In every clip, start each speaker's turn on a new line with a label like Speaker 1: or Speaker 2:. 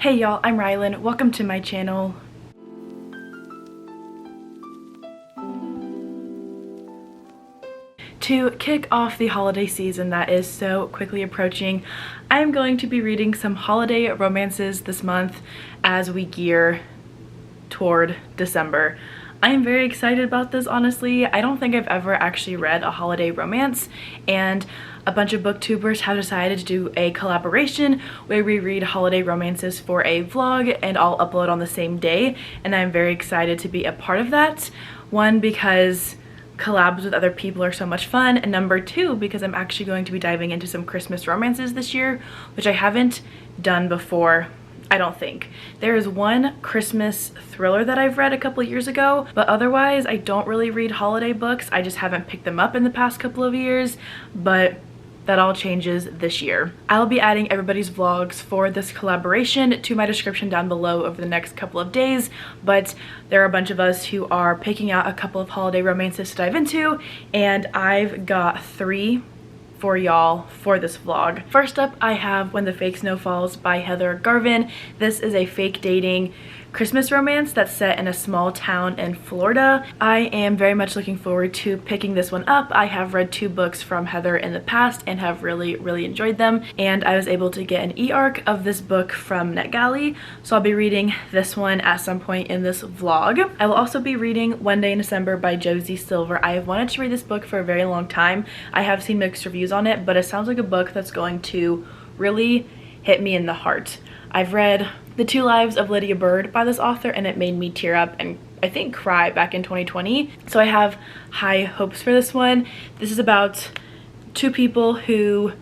Speaker 1: Hey y'all, I'm Rylan. Welcome to my channel. To kick off the holiday season that is so quickly approaching, I'm going to be reading some holiday romances this month as we gear toward December. I am very excited about this, honestly. I don't think I've ever actually read a holiday romance, and a bunch of booktubers have decided to do a collaboration where we read holiday romances for a vlog and all upload on the same day, and I'm very excited to be a part of that. One, because collabs with other people are so much fun, and number two, because I'm actually going to be diving into some Christmas romances this year, which I haven't done before. I don't think. There is one Christmas thriller that I've read a couple of years ago, but otherwise I don't really read holiday books. I just haven't picked them up in the past couple of years, but that all changes this year. I'll be adding everybody's vlogs for this collaboration to my description down below over the next couple of days, but there are a bunch of us who are picking out a couple of holiday romances to dive into, and I've got 3 for y'all for this vlog. First up, I have When the Fake Snow Falls by Heather Garvin. This is a fake dating Christmas romance that's set in a small town in Florida. I am very much looking forward to picking this one up. I have read 2 books from Heather in the past and have really enjoyed them, and I was able to get an e-arc of this book from NetGalley, so I'll be reading this one at some point in this vlog. I will also be reading One Day in December by Josie Silver. I have wanted to read this book for a very long time. I have seen mixed reviews on it, but it sounds like a book that's going to really hit me in the heart. I've read The 2 Lives of Lydia Bird by this author, and it made me tear up and I think cry back in 2020. So I have high hopes for this one. This is about 2 people who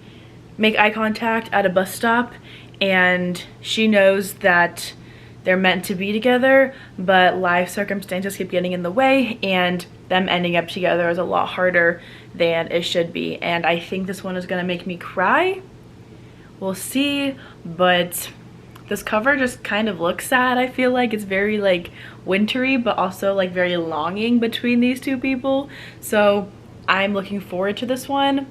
Speaker 1: make eye contact at a bus stop, and she knows that they're meant to be together, but life circumstances keep getting in the way, and them ending up together is a lot harder than it should be. And I think this one is gonna make me cry. We'll see, but this cover just kind of looks sad. I feel like it's very like wintry, but also like very longing between these 2 people. So I'm looking forward to this one.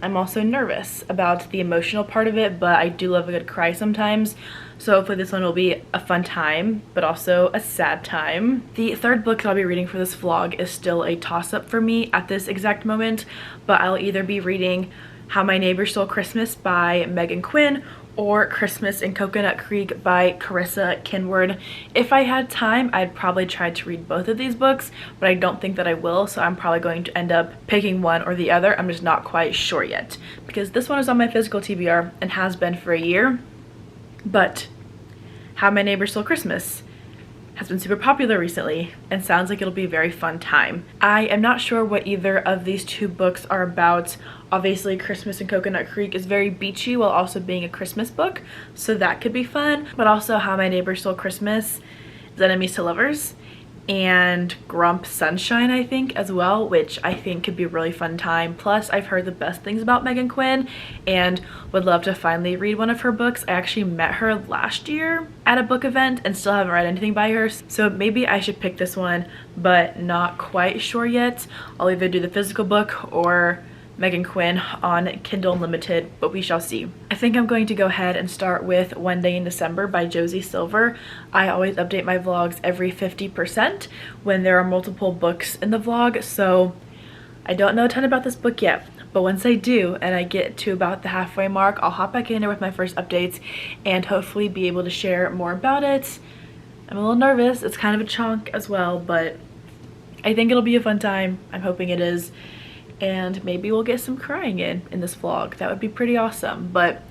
Speaker 1: I'm also nervous about the emotional part of it, but I do love a good cry sometimes. So hopefully this one will be a fun time, but also a sad time. The 3rd book that I'll be reading for this vlog is still a toss-up for me at this exact moment, but I'll either be reading How My Neighbor Stole Christmas by Megan Quinn or Christmas in Coconut Creek by Carissa Kinward. If I had time, I'd probably try to read both of these books, but I don't think that I will, so I'm probably going to end up picking one or the other. I'm just not quite sure yet, because this one is on my physical TBR and has been for a year, but How My Neighbor Stole Christmas has been super popular recently and sounds like it'll be a very fun time. I am not sure what either of these 2 books are about. Obviously, Christmas in Coconut Creek is very beachy while also being a Christmas book, so that could be fun. But also How My Neighbor Stole Christmas is enemies to lovers, and Grump Sunshine, I think, as well, which I think could be a really fun time. Plus, I've heard the best things about Megan Quinn and would love to finally read one of her books. I actually met her last year at a book event and still haven't read anything by her, so maybe I should pick this one, but not quite sure yet. I'll either do the physical book or Megan Quinn on Kindle Unlimited, but we shall see. I think I'm going to go ahead and start with One Day in December by Josie Silver. I always update my vlogs every 50% when there are multiple books in the vlog, so I don't know a ton about this book yet, but once I do and I get to about the halfway mark, I'll hop back in there with my first updates and hopefully be able to share more about it. I'm a little nervous. It's kind of a chunk as well, but I think it'll be a fun time. I'm hoping it is. And maybe we'll get some crying in this vlog. That would be pretty awesome. But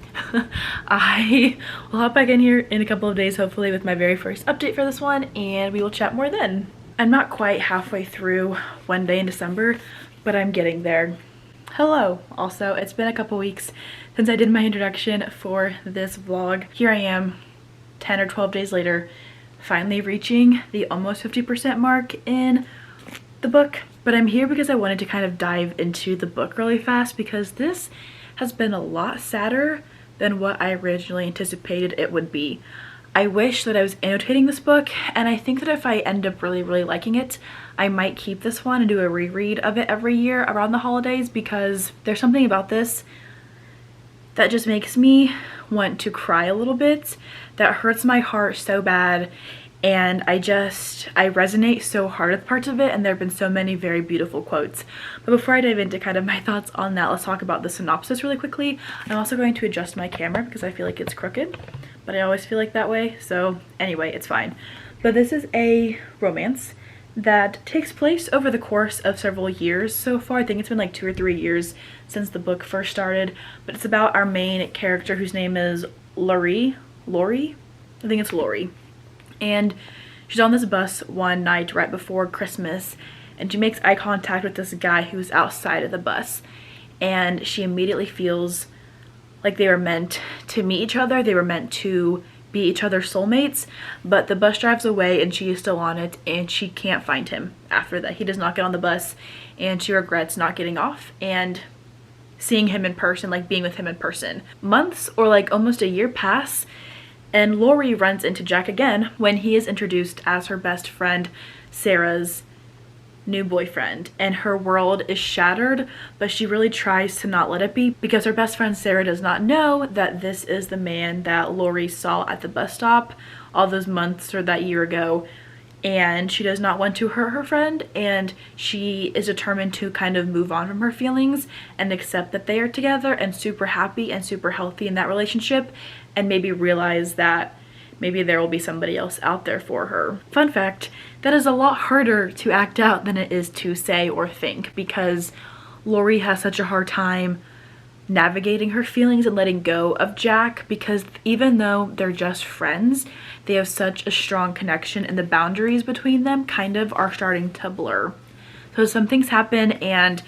Speaker 1: I will hop back in here in a couple of days, hopefully, with my very first update for this one, and we will chat more then. I'm not quite halfway through One Day in December, but I'm getting there. Hello. Also, it's been a couple weeks since I did my introduction for this vlog. Here I am, 10 or 12 days later, finally reaching the almost 50% mark in the book. But I'm here because I wanted to kind of dive into the book really fast, because this has been a lot sadder than what I originally anticipated it would be. I wish that I was annotating this book, and I think that if I end up really liking it, I might keep this one and do a reread of it every year around the holidays, because there's something about this that just makes me want to cry a little bit. That hurts my heart so bad, and I resonate so hard with parts of it, and there have been so many very beautiful quotes. But before I dive into kind of my thoughts on that, let's talk about the synopsis really quickly. I'm also going to adjust my camera because I feel like it's crooked, but I always feel like that way, so anyway, it's fine. But this is a romance that takes place over the course of several years so far. I think it's been like 2 or 3 years since the book first started, but it's about our main character, whose name is Lori? I think it's Lori. And she's on this bus one night right before Christmas, and she makes eye contact with this guy who's outside of the bus, and she immediately feels like they were meant to meet each other. They were meant to be each other's soulmates. But the bus drives away and she is still on it, and she can't find him after that. He does not get on the bus, and she regrets not getting off and seeing him in person, like being with him in person. Months or like almost a year pass, and Lori runs into Jack again when he is introduced as her best friend Sarah's new boyfriend, and her world is shattered, but she really tries to not let it be because her best friend Sarah does not know that this is the man that Lori saw at the bus stop all those months or that year ago, and she does not want to hurt her friend, and she is determined to kind of move on from her feelings and accept that they are together and super happy and super healthy in that relationship, and maybe realize that maybe there will be somebody else out there for her. Fun fact, that is a lot harder to act out than it is to say or think, because Lori has such a hard time navigating her feelings and letting go of Jack, because even though they're just friends, they have such a strong connection, and the boundaries between them kind of are starting to blur. So some things happen, and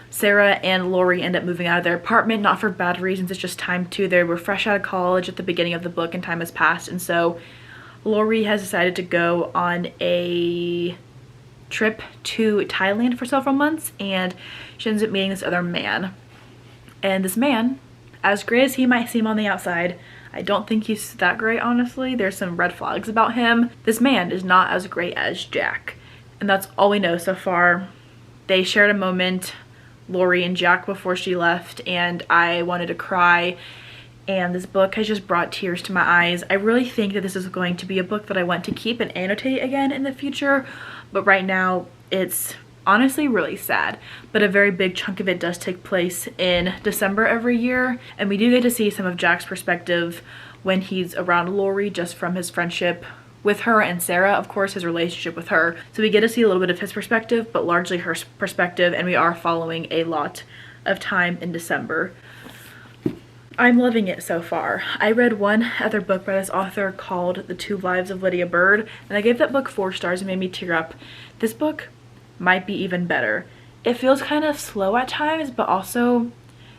Speaker 1: Sarah and Lori end up moving out of their apartment, not for bad reasons, it's just time to. They were fresh out of college at the beginning of the book, and time has passed, and so Lori has decided to go on a trip to Thailand for several months, and she ends up meeting this other man. And this man, as great as he might seem on the outside, I don't think he's that great, honestly. There's some red flags about him. This man is not as great as Jack, and that's all we know so far. They shared a moment, Lori and Jack, before she left, and I wanted to cry, and this book has just brought tears to my eyes. I really think that this is going to be a book that I want to keep and annotate again in the future, but right now it's honestly really sad. But a very big chunk of it does take place in December every year, and we do get to see some of Jack's perspective when he's around Lori, just from his friendship with her, and Sarah, of course, his relationship with her. So we get to see a little bit of his perspective, but largely her perspective, and we are following a lot of time in December. I'm loving it so far. I read one other book by this author called The Two Lives of Lydia Bird, and I gave that book 4 stars and made me tear up. This book might be even better. It feels kind of slow at times, but also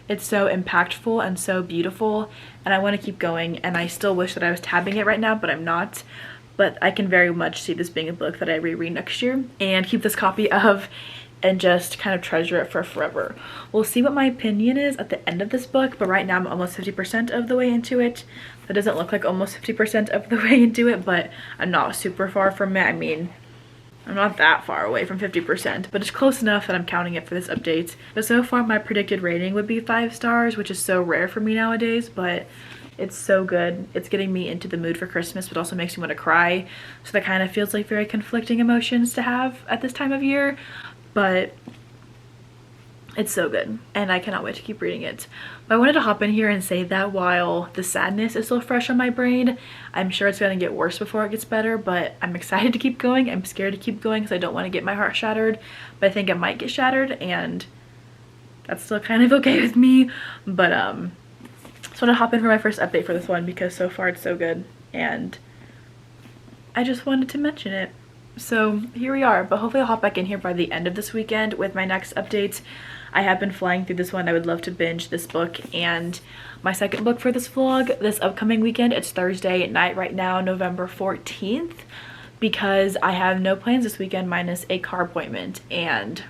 Speaker 1: it's so impactful and so beautiful, and I want to keep going, and I still wish that I was tabbing it right now, but I'm not. But I can very much see this being a book that I reread next year and keep this copy of, and just kind of treasure it for forever. We'll see what my opinion is at the end of this book, but right now I'm almost 50% of the way into it. That doesn't look like almost 50% of the way into it, but I'm not super far from it. I mean, I'm not that far away from 50%, but it's close enough that I'm counting it for this update. But so far my predicted rating would be 5 stars, which is so rare for me nowadays, but it's so good. It's getting me into the mood for Christmas, but also makes me want to cry. So that kind of feels like very conflicting emotions to have at this time of year, but it's so good, and I cannot wait to keep reading it. But I wanted to hop in here and say that while the sadness is still fresh on my brain, I'm sure it's going to get worse before it gets better, but I'm excited to keep going. I'm scared to keep going because I don't want to get my heart shattered, but I think it might get shattered, and that's still kind of okay with me. But just want to hop in for my first update for this one because so far it's so good, and I just wanted to mention it. So here we are, but hopefully I'll hop back in here by the end of this weekend with my next update. I have been flying through this one. I would love to binge this book and my second book for this vlog this upcoming weekend. It's Thursday night right now, November 14th, because I have no plans this weekend minus a car appointment, and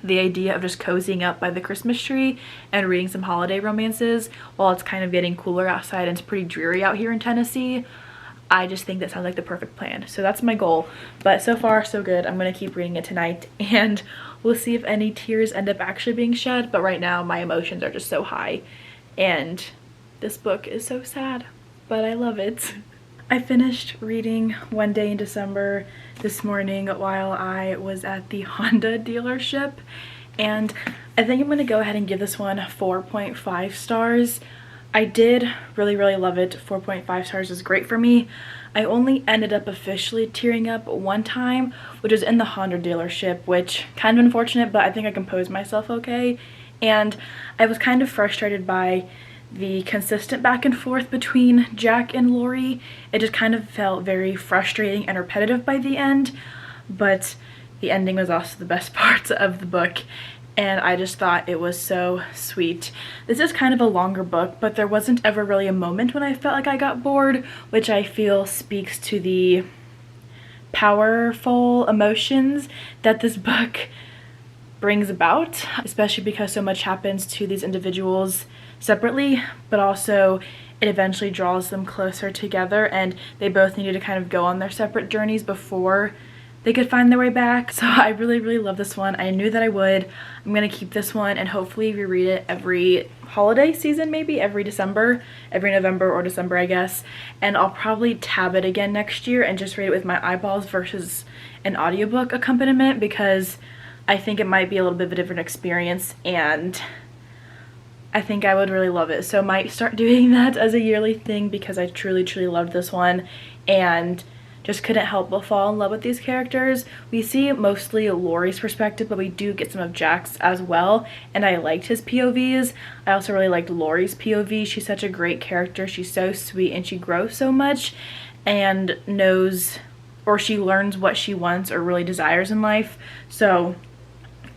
Speaker 1: the idea of just cozying up by the Christmas tree and reading some holiday romances while it's kind of getting cooler outside and it's pretty dreary out here in Tennessee, I just think that sounds like the perfect plan. So that's my goal, but so far so good. I'm gonna keep reading it tonight, and we'll see if any tears end up actually being shed, but right now my emotions are just so high, and This book is so sad, but I love it. I finished reading One Day in December this morning while I was at the Honda dealership, and I think I'm going to go ahead and give this one 4.5 stars. I did really love it. 4.5 stars is great for me. I only ended up officially tearing up one time, which was in the Honda dealership, which kind of unfortunate, but I think I composed myself okay. And I was kind of frustrated by the consistent back and forth between Jack and Lori. It just kind of felt very frustrating and repetitive by the end, but the ending was also the best part of the book, and I just thought it was so sweet. This is kind of a longer book, but there wasn't ever really a moment when I felt like I got bored, which I feel speaks to the powerful emotions that this book brings about, especially because so much happens to these individuals separately, but also it eventually draws them closer together, and they both needed to kind of go on their separate journeys before they could find their way back. So I really love this one. I knew that I would. I'm gonna keep this one and hopefully reread it every holiday season, maybe every December, every November or December, I guess. And I'll probably tab it again next year and just read it with my eyeballs versus an audiobook accompaniment, because I think it might be a little bit of a different experience, and I think I would really love it. So I might start doing that as a yearly thing, because I truly loved this one and just couldn't help but fall in love with these characters. We see mostly Lori's perspective, but we do get some of Jack's as well, and I liked his POVs. I also really liked Lori's POV. She's such a great character. She's so sweet and she grows so much and knows, or she learns what she wants or really desires in life. So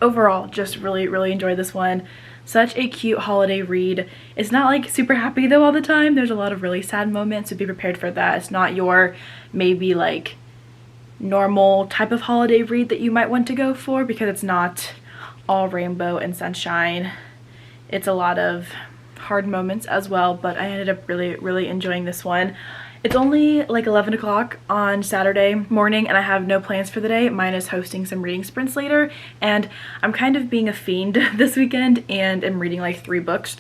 Speaker 1: overall, just really enjoyed this one. Such a cute holiday read. It's not like super happy though all the time. There's a lot of really sad moments, so be prepared for that. It's not your maybe like normal type of holiday read that you might want to go for, because it's not all rainbow and sunshine. It's a lot of hard moments as well, but I ended up really enjoying this one. It's only like 11 o'clock on Saturday morning and I have no plans for the day, minus hosting some reading sprints later, and I'm kind of being a fiend this weekend and am reading like 3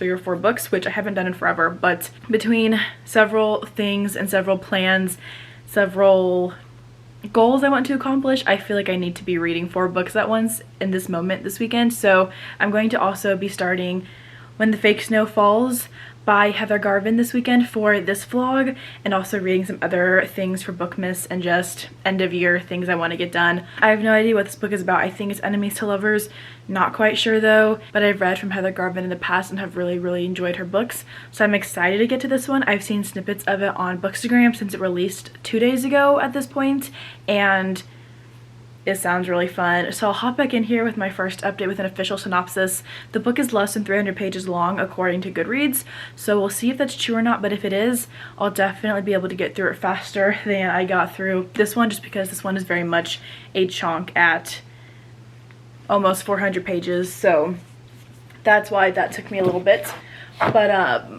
Speaker 1: or 4 books, which I haven't done in forever. But between several things and several plans, several goals I want to accomplish, I feel like I need to be reading 4 books at once in this moment this weekend. So I'm going to also be starting When the Fake Snow Falls by Heather Garvin this weekend for this vlog, and also reading some other things for Bookmas and just end of year things I want to get done. I have no idea what this book is about. I think it's enemies to lovers, not quite sure though, but I've read from Heather Garvin in the past and have really enjoyed her books, so I'm excited to get to this one. I've seen snippets of it on Bookstagram since it released 2 days ago at this point, and it sounds really fun. So I'll hop back in here with my first update with an official synopsis. The book is less than 300 pages long according to Goodreads, so we'll see if that's true or not, but if it is, I'll definitely be able to get through it faster than I got through this one, just because this one is very much a chunk at almost 400 pages, so that's why that took me a little bit. But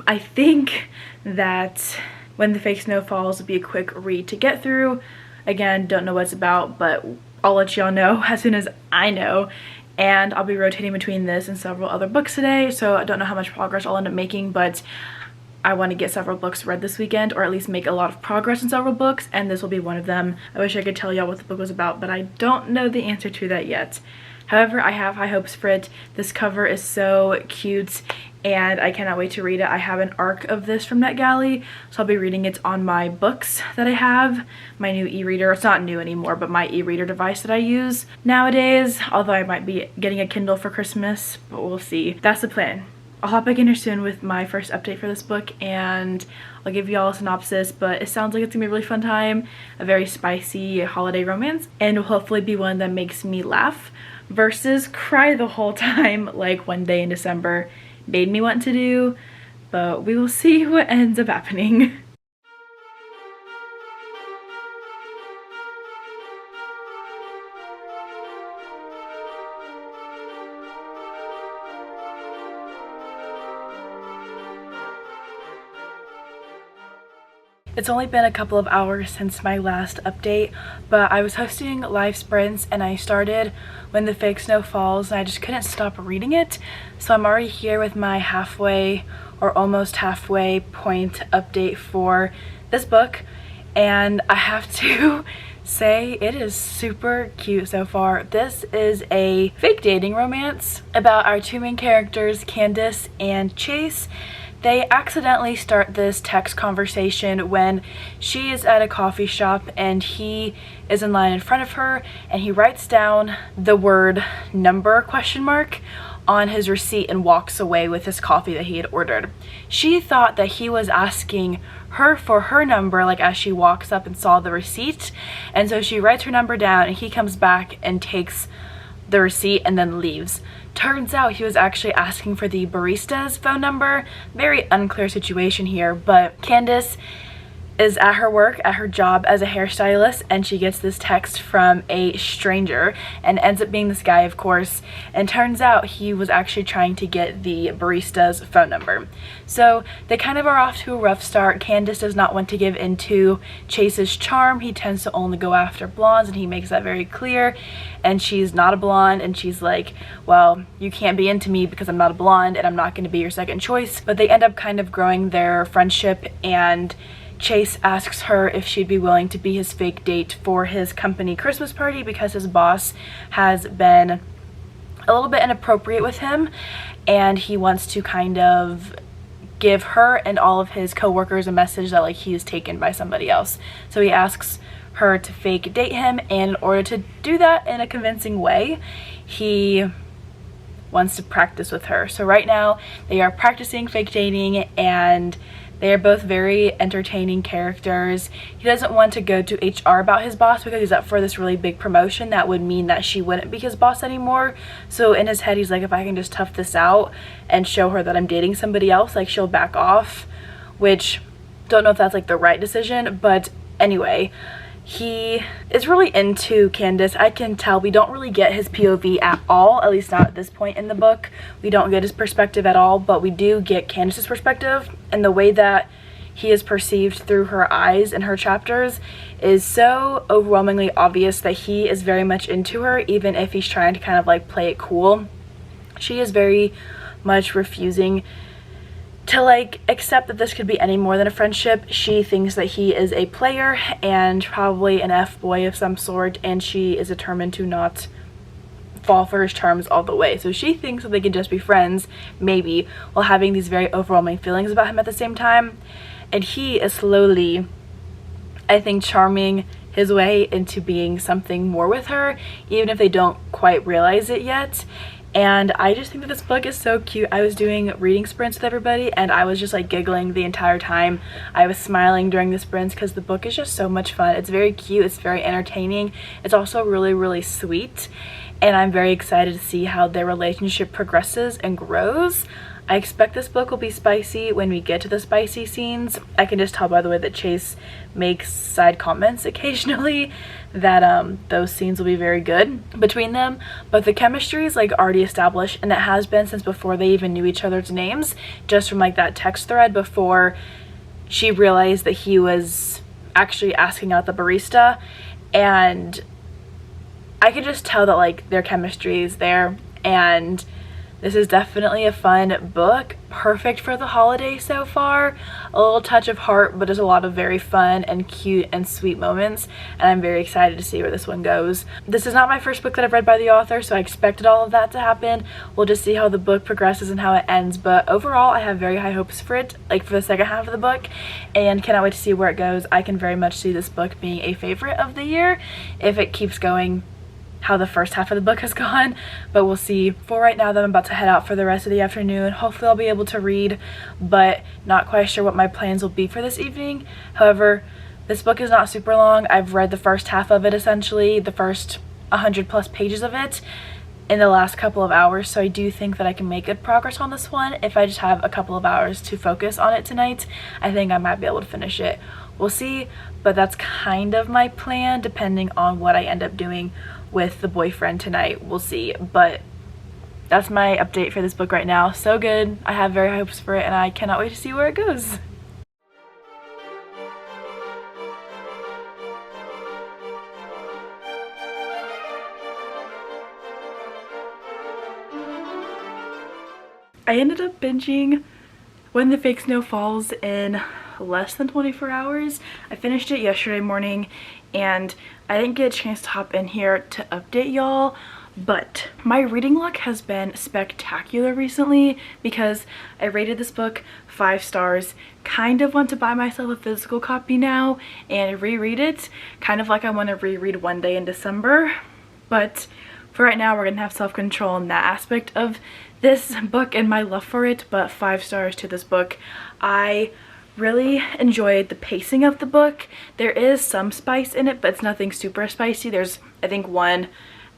Speaker 1: I think that When the Fake Snow Falls will be a quick read to get through. Again, don't know what it's about, but I'll let y'all know as soon as I know, and I'll be rotating between this and several other books today, so I don't know how much progress I'll end up making, but I want to get several books read this weekend, or at least make a lot of progress in several books, and this will be one of them. I wish I could tell y'all what the book was about, but I don't know the answer to that yet. However, I have high hopes for it. This cover is so cute and I cannot wait to read it. I have an ARC of this from NetGalley, so I'll be reading it on my books that I have, my new e-reader. It's not new anymore, but my e-reader device that I use nowadays, although I might be getting a Kindle for Christmas, but we'll see. That's the plan. I'll hop back in here soon with my first update for this book, and I'll give you all a synopsis, but it sounds like it's gonna be a really fun time, a very spicy holiday romance, and will hopefully be one that makes me laugh versus cry the whole time like One Day in December made me want to do, but we will see what ends up happening. It's only been a couple of hours since my last update, but I was hosting live sprints and I started When the Fake Snow Falls and I just couldn't stop reading it. So I'm already here with my halfway or almost halfway point update for this book, and I have to say it is super cute so far. This is a fake dating romance about our two main characters, Candace and Chase. They accidentally start this text conversation when she is at a coffee shop and he is in line in front of her, and he writes down the word number ? On his receipt and walks away with his coffee that he had ordered. She thought that he was asking her for her number, like as she walks up and saw the receipt, and so she writes her number down and he comes back and takes the receipt and then leaves. Turns out he was actually asking for the barista's phone number. Very unclear situation here, but Candace is at her work, at her job as a hairstylist, and she gets this text from a stranger, and ends up being this guy, of course, and turns out he was actually trying to get the barista's phone number. So they kind of are off to a rough start. Candace does not want to give into Chase's charm. He tends to only go after blondes, and he makes that very clear, and she's not a blonde, and she's like, well, you can't be into me because I'm not a blonde and I'm not going to be your second choice. But they end up kind of growing their friendship, and Chase asks her if she'd be willing to be his fake date for his company Christmas party because his boss has been a little bit inappropriate with him, and he wants to kind of give her and all of his coworkers a message that like he is taken by somebody else. So he asks her to fake date him, and in order to do that in a convincing way, he wants to practice with her. So right now they are practicing fake dating, and they are both very entertaining characters. He doesn't want to go to HR about his boss because he's up for this really big promotion that would mean that she wouldn't be his boss anymore. So in his head he's like, if I can just tough this out and show her that I'm dating somebody else, like she'll back off, which don't know if that's like the right decision. But anyway, he is really into Candace. I can tell. We don't really get his POV at all, at least not at this point in the book. We don't get his perspective at all, but we do get Candace's perspective, and the way that he is perceived through her eyes in her chapters is so overwhelmingly obvious that he is very much into her, even if he's trying to kind of like play it cool. She is very much refusing to like accept that this could be any more than a friendship. She thinks that he is a player and probably an F-boy of some sort, and she is determined to not fall for his charms all the way. So she thinks that they can just be friends, maybe, while having these very overwhelming feelings about him at the same time. And he is slowly, I think, charming his way into being something more with her, even if they don't quite realize it yet. And I just think that this book is so cute. I was doing reading sprints with everybody, and I was just like giggling the entire time. I was smiling during the sprints because the book is just so much fun. It's very cute, it's very entertaining, it's also really, really sweet, and I'm very excited to see how their relationship progresses and grows. I expect this book will be spicy when we get to the spicy scenes. I can just tell by the way that Chase makes side comments occasionally that those scenes will be very good between them. But the chemistry is like already established, and it has been since before they even knew each other's names, just from like that text thread before she realized that he was actually asking out the barista. And I could just tell that like their chemistry is there, and this is definitely a fun book, perfect for the holiday so far. A little touch of heart, but there's a lot of very fun and cute and sweet moments, and I'm very excited to see where this one goes. This is not my first book that I've read by the author, so I expected all of that to happen. We'll just see how the book progresses and how it ends, but overall I have very high hopes for it, like for the second half of the book, and cannot wait to see where it goes. I can very much see this book being a favorite of the year if it keeps going how the first half of the book has gone, but we'll see. For right now, though, I'm about to head out for the rest of the afternoon. Hopefully I'll be able to read, but not quite sure what my plans will be for this evening. However, this book is not super long. I've read the first half of it, essentially, the first 100+ pages of it in the last couple of hours, so I do think that I can make good progress on this one. If I just have a couple of hours to focus on it tonight, I think I might be able to finish it. We'll see, but that's kind of my plan, depending on what I end up doing with the boyfriend tonight. We'll see, but that's my update for this book right now. So good. I have very high hopes for it, and I cannot wait to see where it goes. I ended up binging When the Fake Snow Falls in less than 24 hours. I finished it yesterday morning and I didn't get a chance to hop in here to update y'all, but my reading luck has been spectacular recently because I rated this book 5 stars, kind of want to buy myself a physical copy now and reread it, kind of like I want to reread One Day in December. But for right now, we're gonna have self-control in that aspect of this book and my love for it. But 5 stars to this book. I really enjoyed the pacing of the book. There is some spice in it, but it's nothing super spicy. There's, I think, one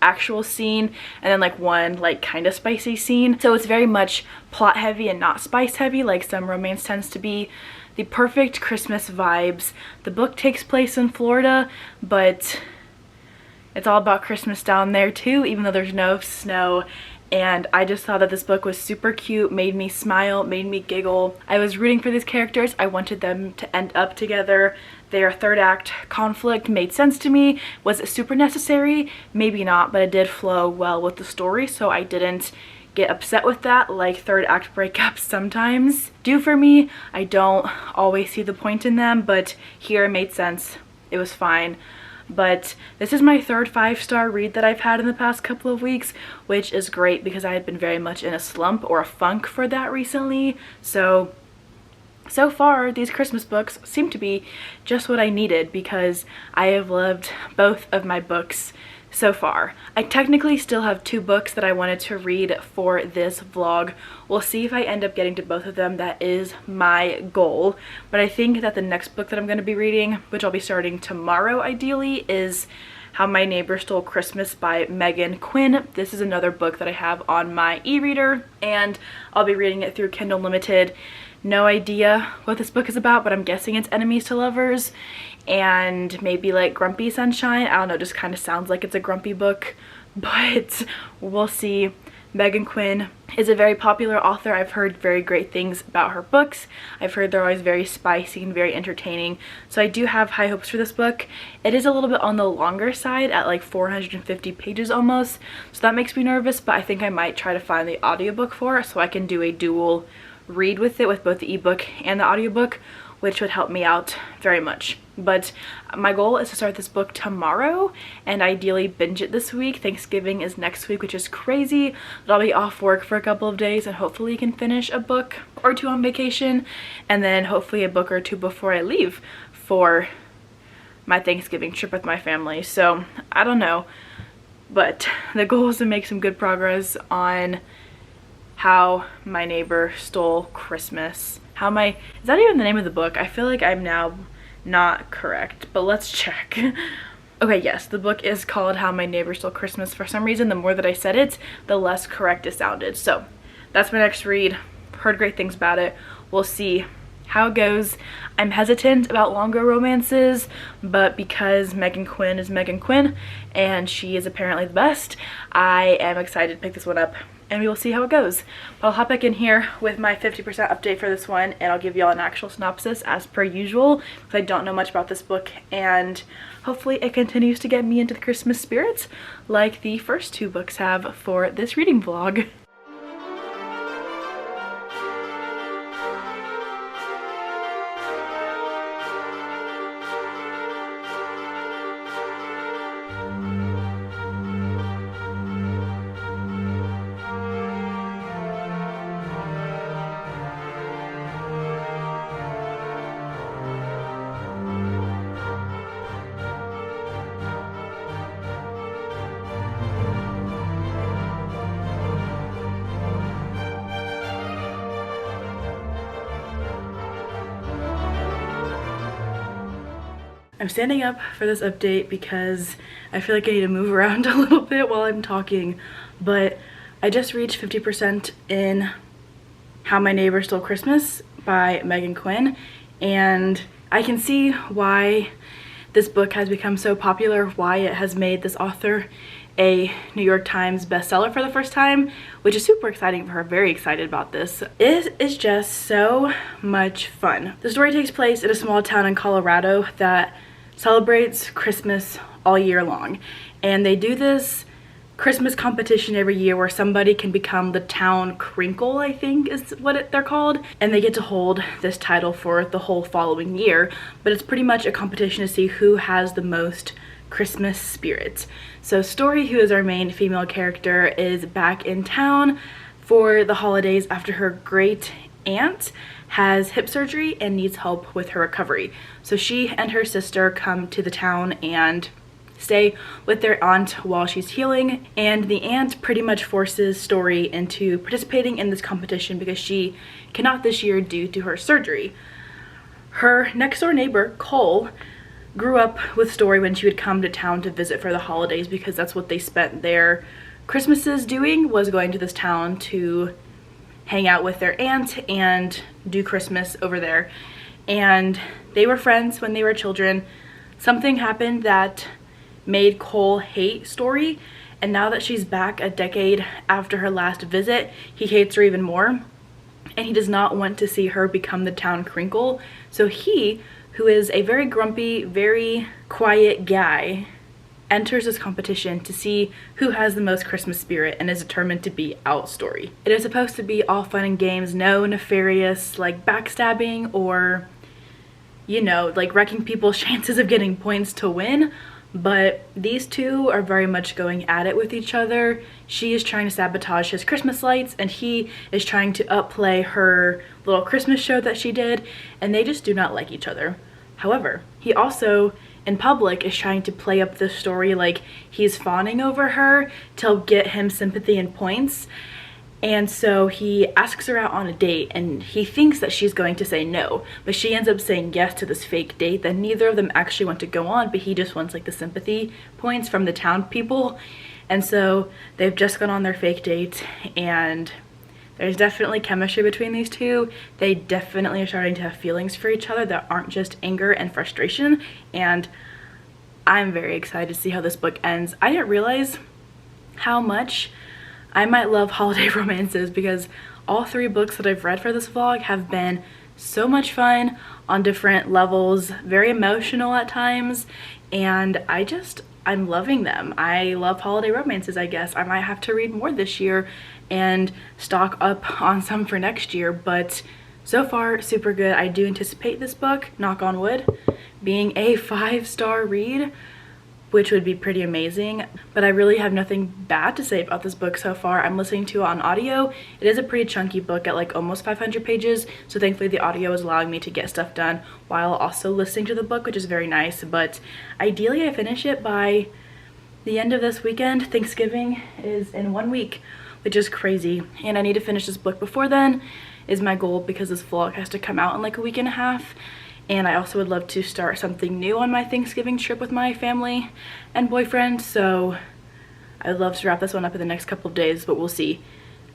Speaker 1: actual scene and then like one like kind of spicy scene, so it's very much plot heavy and not spice heavy like some romance tends to be. The perfect Christmas vibes. The book takes place in Florida, but it's all about Christmas down there too, even though there's no snow. And I just thought that this book was super cute, made me smile, made me giggle. I was rooting for these characters. I wanted them to end up together. Their third act conflict made sense to me. Was it super necessary? Maybe not, but it did flow well with the story, so I didn't get upset with that like third act breakups sometimes do for me. I don't always see the point in them, but here it made sense. It was fine. But this is my third 5-star read that I've had in the past couple of weeks, which is great because I had been very much in a slump or a funk for that recently. So far these Christmas books seem to be just what I needed because I have loved both of my books so far. I technically still have 2 books that I wanted to read for this vlog. We'll see if I end up getting to both of them. That is my goal. But I think that the next book that I'm going to be reading, which I'll be starting tomorrow ideally, is How My Neighbor Stole Christmas by Megan Quinn. This is another book that I have on my e-reader and I'll be reading it through Kindle Limited. No idea what this book is about, but I'm guessing it's enemies to lovers and maybe like Grumpy Sunshine. I don't know, just kind of sounds like it's a grumpy book, but we'll see. Megan Quinn is a very popular author. I've heard very great things about her books. I've heard they're always very spicy and very entertaining, so I do have high hopes for this book. It is a little bit on the longer side at like 450 pages almost, so that makes me nervous, but I think I might try to find the audiobook for it so I can do a dual read with it with both the ebook and the audiobook, which would help me out very much. But my goal is to start this book tomorrow and ideally binge it this week. Thanksgiving is next week, which is crazy, but I'll be off work for a couple of days and hopefully can finish a book or 2 on vacation and then hopefully a book or 2 before I leave for my Thanksgiving trip with my family. So I don't know, but the goal is to make some good progress on How My Neighbor Stole Christmas. Is that even the name of the book? I feel like I'm now not correct, but let's check. Okay, yes, the book is called How My Neighbor Stole Christmas. For some reason, the more that I said it, the less correct it sounded. So that's my next read. Heard great things about it. We'll see how it goes. I'm hesitant about longer romances, but because Megan Quinn is Megan Quinn and she is apparently the best, I am excited to pick this one up and we will see how it goes. But I'll hop back in here with my 50% update for this one and I'll give y'all an actual synopsis as per usual because I don't know much about this book and hopefully it continues to get me into the Christmas spirit like the first 2 books have for this reading vlog. I'm standing up for this update because I feel like I need to move around a little bit while I'm talking, but I just reached 50% in How My Neighbor Stole Christmas by Megan Quinn, and I can see why this book has become so popular, why it has made this author a New York Times bestseller for the first time, which is super exciting for her. Very excited about this. It is just so much fun. The story takes place in a small town in Colorado that celebrates Christmas all year long, and they do this Christmas competition every year where somebody can become the town crinkle, I think is what they're called, and they get to hold this title for the whole following year. But it's pretty much a competition to see who has the most Christmas spirit. So Story, who is our main female character, is back in town for the holidays after her great aunt has hip surgery and needs help with her recovery. So she and her sister come to the town and stay with their aunt while she's healing, and the aunt pretty much forces Story into participating in this competition because she cannot this year due to her surgery. Her next door neighbor, Cole, grew up with Story when she would come to town to visit for the holidays because that's what they spent their Christmases doing, was going to this town to hang out with their aunt and do Christmas over there. And they were friends when they were children. Something happened that made Cole hate Story, and now that she's back a decade after her last visit, he hates her even more, and he does not want to see her become the town crinkle. So he, who is a very grumpy, very quiet guy, enters this competition to see who has the most Christmas spirit and is determined to beat out Story. It is supposed to be all fun and games, no nefarious like backstabbing or, you know, like wrecking people's chances of getting points to win. But these two are very much going at it with each other. She is trying to sabotage his Christmas lights, and he is trying to upplay her little Christmas show that she did, and they just do not like each other. However, he also, in public, is trying to play up the Story like he's fawning over her to get him sympathy and points. And so he asks her out on a date, and he thinks that she's going to say no, but she ends up saying yes to this fake date that neither of them actually want to go on, but he just wants like the sympathy points from the town people. And so they've just gone on their fake date, and there's definitely chemistry between these two. They definitely are starting to have feelings for each other that aren't just anger and frustration, and I'm very excited to see how this book ends. I didn't realize how much I might love holiday romances because all three books that I've read for this vlog have been so much fun on different levels, very emotional at times, and I'm loving them. I love holiday romances, I guess. I might have to read more this year and stock up on some for next year, but so far super good. I do anticipate this book, knock on wood, being a 5-star read, which would be pretty amazing. But I really have nothing bad to say about this book so far. I'm listening to it on audio. It is a pretty chunky book at like almost 500 pages, so thankfully the audio is allowing me to get stuff done while also listening to the book, which is very nice. But ideally I finish it by the end of this weekend. Thanksgiving is in 1 week, which is crazy, and I need to finish this book before then is my goal, because this vlog has to come out in like a week and a half. And I also would love to start something new on my Thanksgiving trip with my family and boyfriend, so I would love to wrap this one up in the next couple of days, but we'll see.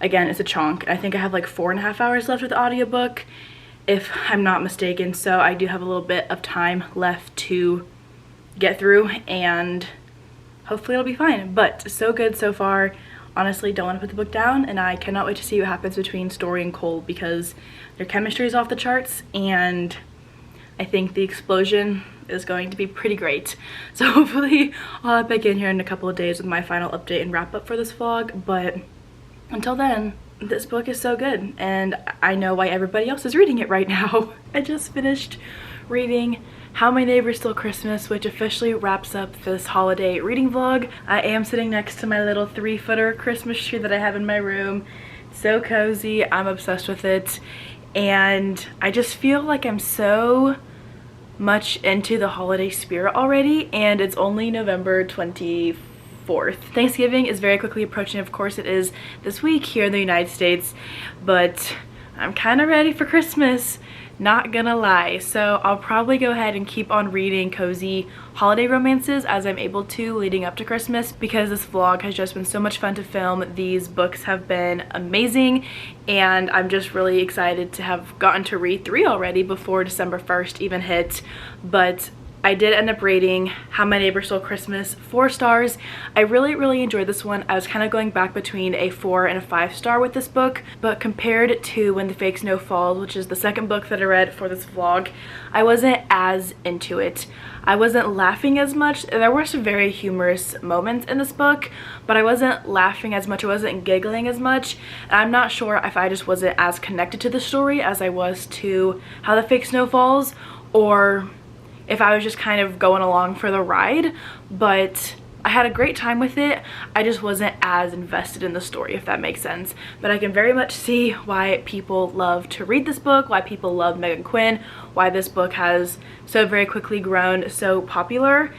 Speaker 1: Again, it's a chunk. I think I have like 4.5 hours left with the audiobook, if I'm not mistaken, so I do have a little bit of time left to get through, and hopefully it'll be fine. But so good so far. Honestly, don't want to put the book down, and I cannot wait to see what happens between Story and Cole because their chemistry is off the charts, and I think the explosion is going to be pretty great. So hopefully I'll hop back in here in a couple of days with my final update and wrap up for this vlog. But until then, this book is so good, and I know why everybody else is reading it right now. I just finished reading How My Neighbors Stole Christmas, which officially wraps up this holiday reading vlog. I am sitting next to my little 3-footer Christmas tree that I have in my room. So cozy, I'm obsessed with it. And I just feel like I'm so much into the holiday spirit already, and it's only November 24th. Thanksgiving is very quickly approaching. Of course it is this week here in the United States, but I'm kind of ready for Christmas, not gonna lie. So I'll probably go ahead and keep on reading cozy holiday romances as I'm able to leading up to Christmas, because this vlog has just been so much fun to film. These books have been amazing, and I'm just really excited to have gotten to read 3 already before December 1st even hit. But I did end up rating How My Neighbor Stole Christmas 4 stars. I really enjoyed this one. I was kind of going back between a 4 and a 5 star with this book, but compared to When the Fake Snow Falls, which is the second book that I read for this vlog, I wasn't as into it. I wasn't laughing as much. There were some very humorous moments in this book, but I wasn't laughing as much. I wasn't giggling as much. And I'm not sure if I just wasn't as connected to the story as I was to How the Fake Snow Falls, or if I was just kind of going along for the ride. But I had a great time with it. I just wasn't as invested in the story, if that makes sense. But I can very much see why people love to read this book, why people love Megan Quinn, why this book has so very quickly grown so popular.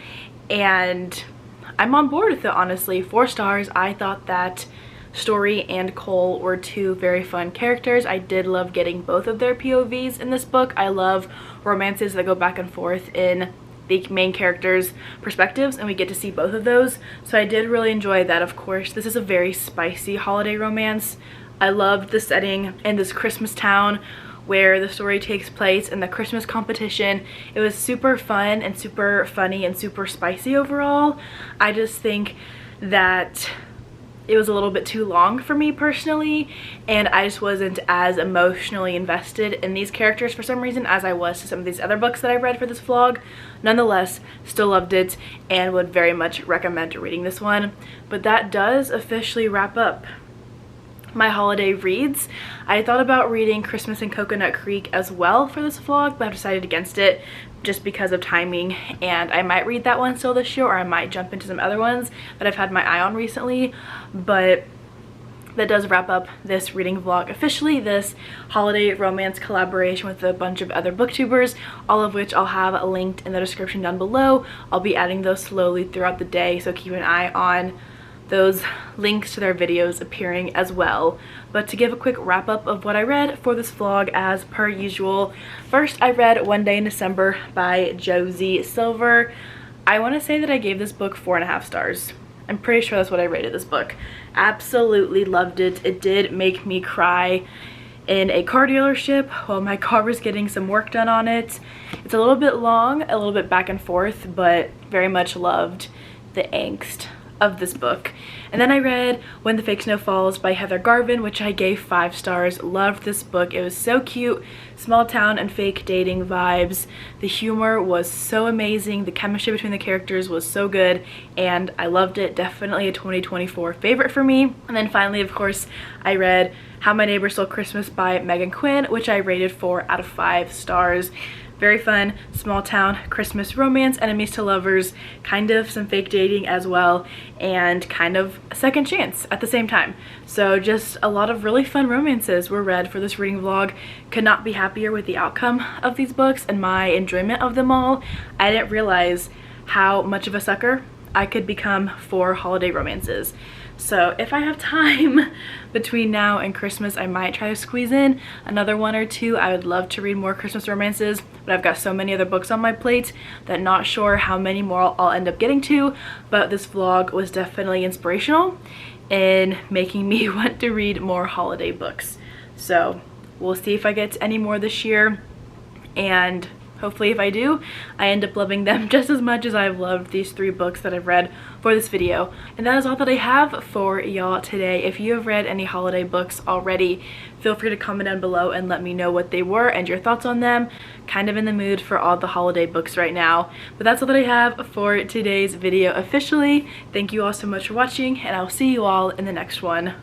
Speaker 1: And I'm on board with it, honestly. 4 stars. I thought that Story and Cole were 2 very fun characters. I did love getting both of their POVs in this book. I love romances that go back and forth in the main characters' perspectives, and we get to see both of those. So I did really enjoy that. Of course, this is a very spicy holiday romance. I loved the setting in this Christmas town where the story takes place and the Christmas competition. It was super fun and super funny and super spicy overall. I just think that it was a little bit too long for me personally, and I just wasn't as emotionally invested in these characters for some reason as I was to some of these other books that I read for this vlog. Nonetheless, still loved it and would very much recommend reading this one. But that does officially wrap up my holiday reads. I thought about reading Christmas in Coconut Creek as well for this vlog, but I've decided against it just because of timing, and I might read that one still this year, or I might jump into some other ones that I've had my eye on recently. But that does wrap up this reading vlog officially, this holiday romance collaboration with a bunch of other booktubers, all of which I'll have linked in the description down below. I'll be adding those slowly throughout the day, so keep an eye on those links to their videos appearing as well. But to give a quick wrap up of what I read for this vlog, as per usual, first I read One Day in December by Josie Silver. I want to say that I gave this book 4.5 stars. I'm pretty sure that's what I rated this book. Absolutely loved it. It did make me cry in a car dealership while my car was getting some work done on it. It's a little bit long, a little bit back and forth, but very much loved the angst of this book. And then I read When the Fake Snow Falls by Heather Garvin, which I gave 5 stars. Loved this book. It was so cute. Small town and fake dating vibes. The humor was so amazing. The chemistry between the characters was so good, and I loved it. Definitely a 2024 favorite for me. And then finally, of course, I read How My Neighbor Stole Christmas by Megan Quinn, which I rated 4 out of 5 stars. Very fun, small town, Christmas romance, enemies to lovers, kind of some fake dating as well, and kind of a second chance at the same time. So just a lot of really fun romances were read for this reading vlog. Could not be happier with the outcome of these books and my enjoyment of them all. I didn't realize how much of a sucker I could become for holiday romances. So if I have time between now and Christmas, I might try to squeeze in another 1 or 2. I would love to read more Christmas romances, but I've got so many other books on my plate that not sure how many more I'll end up getting to. But this vlog was definitely inspirational in making me want to read more holiday books. So we'll see if I get any more this year, and hopefully if I do, I end up loving them just as much as I've loved these 3 books that I've read for this video. And that is all that I have for y'all today. If you have read any holiday books already, feel free to comment down below and let me know what they were and your thoughts on them. Kind of in the mood for all the holiday books right now. But that's all that I have for today's video officially. Thank you all so much for watching, and I'll see you all in the next one.